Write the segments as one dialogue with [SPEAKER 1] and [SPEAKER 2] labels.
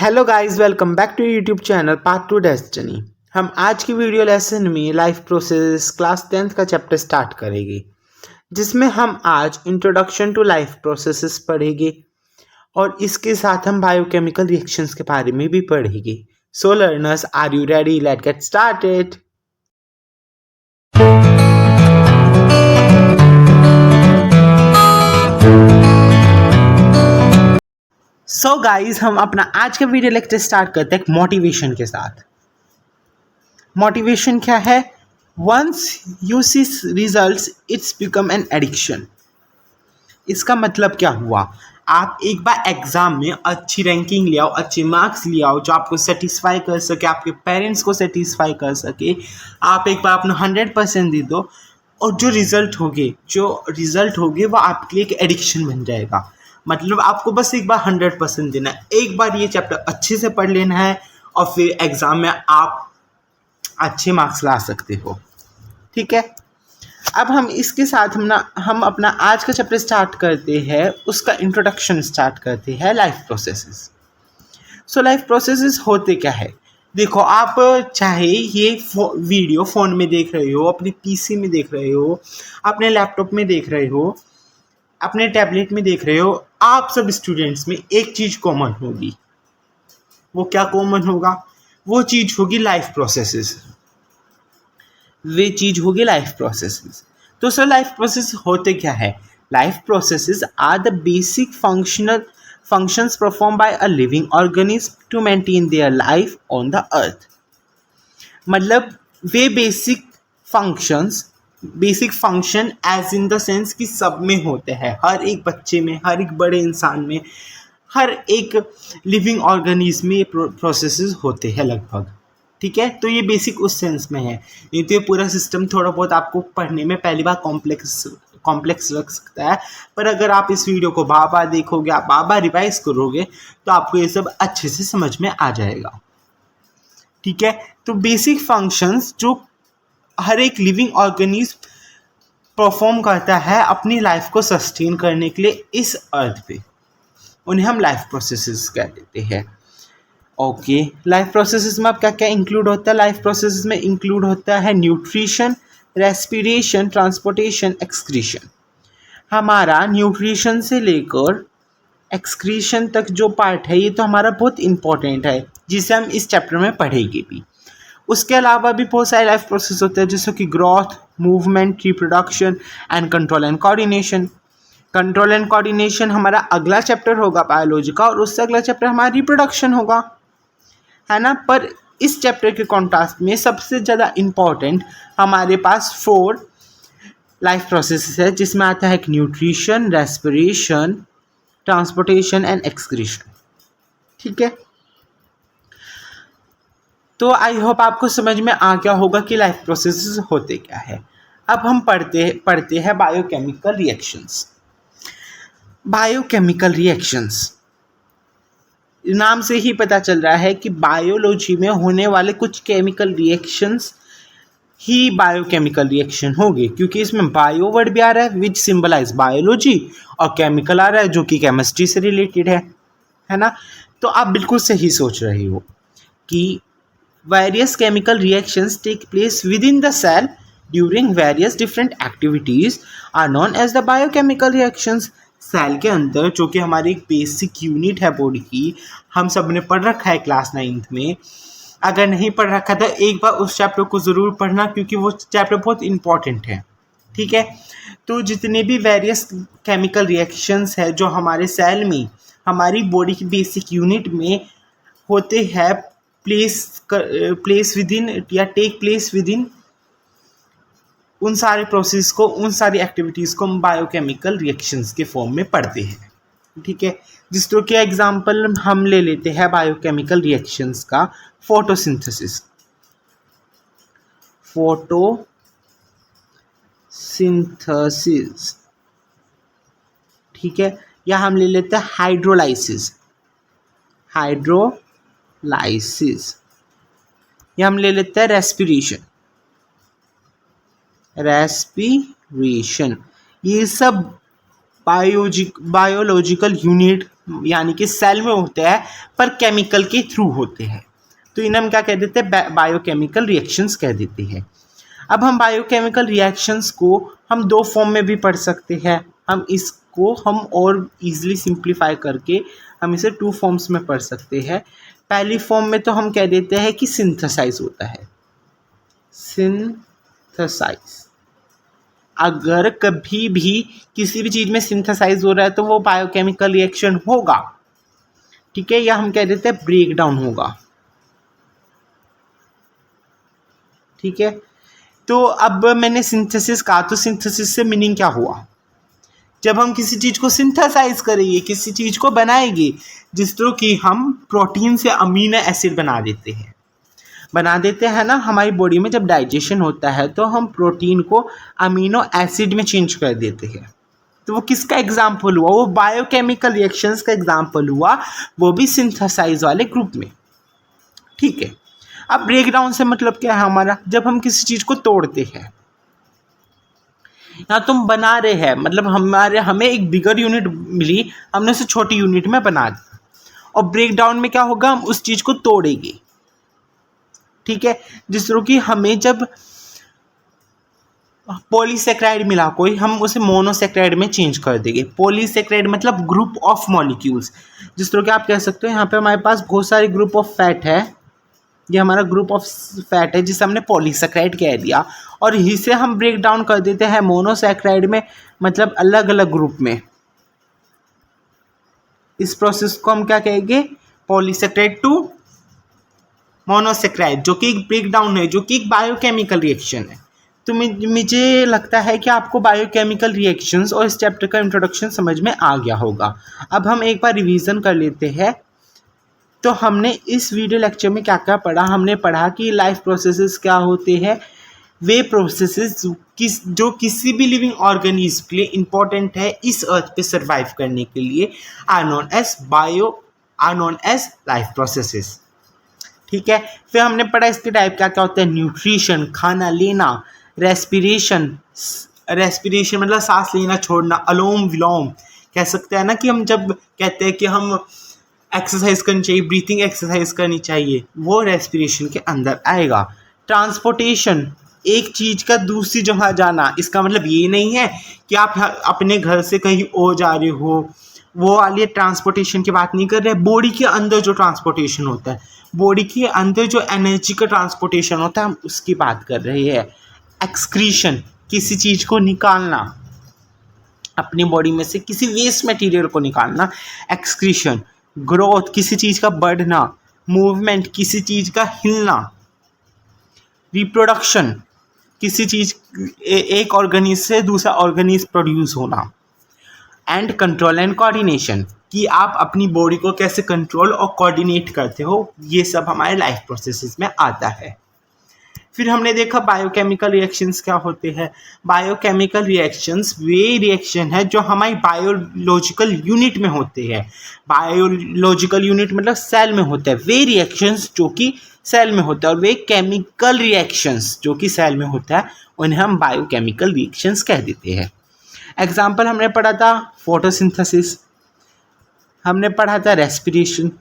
[SPEAKER 1] Hello guys, welcome back to YouTube channel path to destiny. हम आज की video lesson में लाइफ प्रोसेस क्लास 10th का chapter start करेंगे, जिसमें हम आज इंट्रोडक्शन टू लाइफ प्रोसेसेस पढ़ेंगे और इसके साथ हम बायोकेमिकल रिएक्शंस के बारे में भी पढ़ेंगे। So learners, are you ready? Let get started. So guys, हम अपना आज का वीडियो लेक्चर स्टार्ट करते हैं मोटिवेशन के साथ। मोटिवेशन क्या है? Once you see results it's become an addiction. इसका मतलब क्या हुआ? आप एक बार एग्जाम में अच्छी रैंकिंग ले आओ, अच्छे मार्क्स ले आओ जो आपको सेटिस्फाई कर सके, आपके पेरेंट्स को सेटिस्फाई कर सके। आप एक बार अपना 100% दे दो और जो रिजल्ट होगे वो आपके लिए एक एडिक्शन बन जाएगा। मतलब आपको बस एक बार 100% देना है, एक बार ये चैप्टर अच्छे से पढ़ लेना है और फिर एग्जाम में आप अच्छे मार्क्स ला सकते हो। ठीक है, अब हम इसके साथ हम अपना आज का चैप्टर स्टार्ट करते हैं, उसका इंट्रोडक्शन स्टार्ट करते हैं, life processes. So life processes होते क्या है? देखो, आप चाहे ये वीडियो फ़ोन में देख रहे हो, अपने पीसी में देख रहे हो, अपने लैपटॉप में देख रहे हो, अपने टैबलेट में देख रहे हो, आप सब स्टूडेंट्स में एक चीज़ कॉमन होगी। वो क्या कॉमन होगा? वो चीज़ होगी लाइफ प्रोसेसेस। वे चीज़ होगी लाइफ प्रोसेसेस। तो सर, लाइफ प्रोसेस होते क्या है? Life processes are the basic functions performed by a living organism to maintain their life on the earth। मतलब वे basic function as in the sense कि सब में होते हैं, हर एक बच्चे में, हर एक बड़े इंसान में, हर एक लिविंग ऑर्गेनिज्म में ये प्रोसेसेस होते हैं लगभग। ठीक है, तो ये बेसिक उस सेंस में है। नहीं तो ये पूरा सिस्टम थोड़ा बहुत आपको पढ़ने में पहली बार कॉम्प्लेक्स लग सकता है, पर अगर आप इस वीडियो को बार बार देखोगे, आप बार बार रिवाइज करोगे, तो आपको ये सब अच्छे से समझ में आ जाएगा। ठीक है, तो बेसिक फंक्शंस जो हर एक लिविंग ऑर्गेनिज्म परफॉर्म करता है अपनी लाइफ को सस्टेन करने के लिए इस अर्थ पे, उन्हें हम लाइफ प्रोसेसेस कह देते हैं। ओके, लाइफ प्रोसेसेस में अब क्या क्या इंक्लूड होता है? लाइफ प्रोसेसेस में इंक्लूड होता है न्यूट्रिशन, रेस्पिरेशन, ट्रांसपोर्टेशन, एक्सक्रीशन। हमारा न्यूट्रिशन से लेकर एक्सक्रीशन तक जो पार्ट है, ये तो हमारा बहुत इंपॉर्टेंट है, जिसे हम इस चैप्टर में पढ़ेंगे भी। उसके अलावा भी बहुत सारे लाइफ प्रोसेस होते हैं, जैसे कि growth, movement, reproduction and control and coordination. Control and coordination हमारा अगला चैप्टर होगा बायोलॉजी का, और उससे अगला चैप्टर हमारा रिप्रोडक्शन होगा, है ना। पर इस चैप्टर के कॉन्ट्रास्ट में सबसे ज़्यादा इम्पॉर्टेंट हमारे पास 4 लाइफ प्रोसेसेस है, जिसमें आता है nutrition, respiration, transportation and excretion. ठीक है, तो आई होप आपको समझ में आ गया होगा कि लाइफ प्रोसेसेस होते क्या है। अब हम पढ़ते हैं बायोकेमिकल रिएक्शंस। बायोकेमिकल रिएक्शंस, नाम से ही पता चल रहा है कि बायोलॉजी में होने वाले कुछ केमिकल रिएक्शंस ही बायोकेमिकल रिएक्शन होंगे, क्योंकि इसमें बायो वर्ड भी आ रहा है विच सिंबलाइज बायोलॉजी, और केमिकल आ रहा है जो कि केमिस्ट्री से रिलेटेड है ना। तो आप बिल्कुल सही सोच रहे हो कि various chemical reactions take place within the cell during various different activities are known as the biochemical reactions। Cell के अंदर, जो कि हमारी एक बेसिक यूनिट है बॉडी की, हम सब ने पढ़ रखा है क्लास 9th में। अगर नहीं पढ़ रखा तो एक बार उस चैप्टर को ज़रूर पढ़ना, क्योंकि वो चैप्टर बहुत इंपॉर्टेंट है। ठीक है, तो जितने भी वेरियस केमिकल रिएक्शंस है जो हमारे सेल में, हमारी बॉडी की बेसिक यूनिट में होते हैं, प्लेस विद इन या टेक प्लेस विद इन, उन सारे प्रोसेस को, उन सारी एक्टिविटीज़ को हम बायोकेमिकल रिएक्शंस के फॉर्म में पढ़ते हैं। ठीक है, जिस तरह के एग्जांपल हम ले लेते हैं बायोकेमिकल रिएक्शंस का, फोटोसिंथेसिस। ठीक है, या हम ले लेते हैं हाइड्रोलाइसिस, या हम ले लेते हैं रेस्पिरेशन। ये सब बायोलॉजिकल यूनिट यानी कि सेल में होते हैं पर केमिकल के थ्रू होते हैं, तो इन्हें हम क्या कह देते हैं, बायोकेमिकल रिएक्शंस कह देते हैं। अब हम बायोकेमिकल रिएक्शंस को हम दो फॉर्म में भी पढ़ सकते हैं। हम और इजीली सिंप्लीफाई करके हम इसे टू फॉर्म्स में पढ़ सकते हैं। पहली फॉर्म में तो हम कह देते हैं कि सिंथेसाइज होता है, सिंथेसाइज। अगर कभी भी किसी भी चीज़ में सिंथेसाइज हो रहा है तो वो बायोकेमिकल रिएक्शन होगा, ठीक है, या हम कह देते हैं ब्रेक डाउन होगा, ठीक है। तो अब मैंने सिंथेसिस कहा, तो सिंथेसिस से मीनिंग क्या हुआ, जब हम किसी चीज़ को सिंथेसाइज करेंगे, किसी चीज़ को बनाएंगे, जिस तरह कि हम प्रोटीन से अमीनो एसिड बना देते हैं ना, हमारी बॉडी में जब डाइजेशन होता है तो हम प्रोटीन को अमीनो एसिड में चेंज कर देते हैं। तो वो किसका एग्जाम्पल हुआ, वो बायोकेमिकल रिएक्शंस का एग्जाम्पल हुआ, वो भी सिंथेसाइज वाले ग्रुप में, ठीक है। अब ब्रेकडाउन से मतलब क्या है हमारा, जब हम किसी चीज़ को तोड़ते हैं या तुम बना रहे हैं, मतलब हमें एक बिगर यूनिट मिली, हमने उसे छोटी यूनिट में बना दिया, और ब्रेकडाउन में क्या होगा, हम उस चीज़ को तोड़ेंगे, ठीक है। जिस तरह कि हमें जब पॉलीसेक्राइड मिला कोई, हम उसे मोनोसेक्राइड में चेंज कर देंगे। पॉलीसेक्राइड मतलब ग्रुप ऑफ मॉलिक्यूल्स, जिस तरह कि आप कह सकते हो यहाँ पे हमारे पास बहुत सारे ग्रुप ऑफ फैट है, ये हमारा ग्रुप ऑफ फैट है जिसे हमने पॉलीसेक्राइड कह दिया, और इसे हम ब्रेक डाउन कर देते हैं मोनोसेक्राइड में, मतलब अलग अलग ग्रुप में। इस प्रोसेस को हम क्या कहेंगे, पॉलीसेक्राइड टू मोनोसेक्राइड, जो कि एक ब्रेक डाउन है, जो कि एक बायोकेमिकल रिएक्शन है। तो मुझे लगता है कि आपको बायोकेमिकल रिएक्शंस और इस चैप्टर का इंट्रोडक्शन समझ में आ गया होगा। अब हम एक बार रिवीजन कर लेते हैं। तो हमने इस वीडियो लेक्चर में क्या क्या पढ़ा, हमने पढ़ा कि लाइफ प्रोसेसेस क्या होते हैं, वे प्रोसेसेस जो किसी भी लिविंग ऑर्गेनिज्म के लिए इम्पोर्टेंट है इस अर्थ पे सर्वाइव करने के लिए, are known as life processes, ठीक है। फिर हमने पढ़ा इसके टाइप क्या क्या होता है, न्यूट्रिशन खाना लेना, रेस्पिरेशन मतलब सांस लेना छोड़ना, अलोम विलोम कह सकते हैं ना, कि हम जब कहते हैं कि हम एक्सरसाइज करनी चाहिए, ब्रीथिंग एक्सरसाइज करनी चाहिए, वो रेस्पिरेशन के अंदर आएगा। ट्रांसपोर्टेशन एक चीज़ का दूसरी जगह जाना, इसका मतलब ये नहीं है कि आप अपने घर से कहीं और जा रहे हो, वो वाली ट्रांसपोर्टेशन की बात नहीं कर रहे। बॉडी के अंदर जो ट्रांसपोर्टेशन होता है, बॉडी के अंदर जो एनर्जी का ट्रांसपोर्टेशन होता है, हम उसकी बात कर रहे हैं। एक्सक्रीशन किसी चीज़ को निकालना, अपनी बॉडी में से किसी वेस्ट मटेरियल को निकालना, एक्सक्रीशन। ग्रोथ किसी चीज़ का बढ़ना, मूवमेंट किसी चीज़ का हिलना, रिप्रोडक्शन किसी चीज़ एक ऑर्गेनिज्म से दूसरा ऑर्गेनिज्म प्रोड्यूस होना, एंड कंट्रोल एंड कोऑर्डिनेशन कि आप अपनी बॉडी को कैसे कंट्रोल और कोऑर्डिनेट करते हो, ये सब हमारे लाइफ प्रोसेसेस में आता है। फिर हमने देखा बायोकेमिकल रिएक्शंस क्या होते हैं। बायोकेमिकल रिएक्शंस वे रिएक्शन है जो हमारी बायोलॉजिकल यूनिट में होते हैं। बायोलॉजिकल यूनिट मतलब सेल में होता है। वे रिएक्शंस जो कि सेल में होता है, और वे केमिकल रिएक्शंस जो कि सेल में होता है, उन्हें हम बायोकेमिकल रिएक्शंस कह देते हैं। एग्जाम्पल हमने पढ़ा था फोटोसिंथेसिस, हमने पढ़ा था रेस्पिरेशन,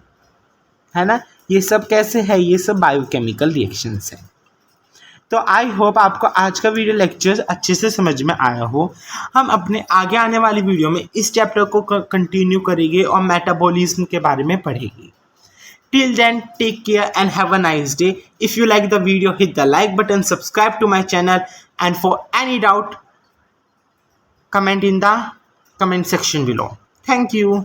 [SPEAKER 1] है ना, ये सब कैसे है, ये सब बायोकेमिकल रिएक्शंस हैं। तो आई होप आपको आज का वीडियो लेक्चर अच्छे से समझ में आया हो। हम अपने आगे आने वाली वीडियो में इस चैप्टर को कंटिन्यू करेंगे और मेटाबॉलिज्म के बारे में पढ़ेंगे। Till then, take care and have a nice day. If you like the video, hit the like button, subscribe to my channel, and for any doubt, comment in the comment section below. Thank you.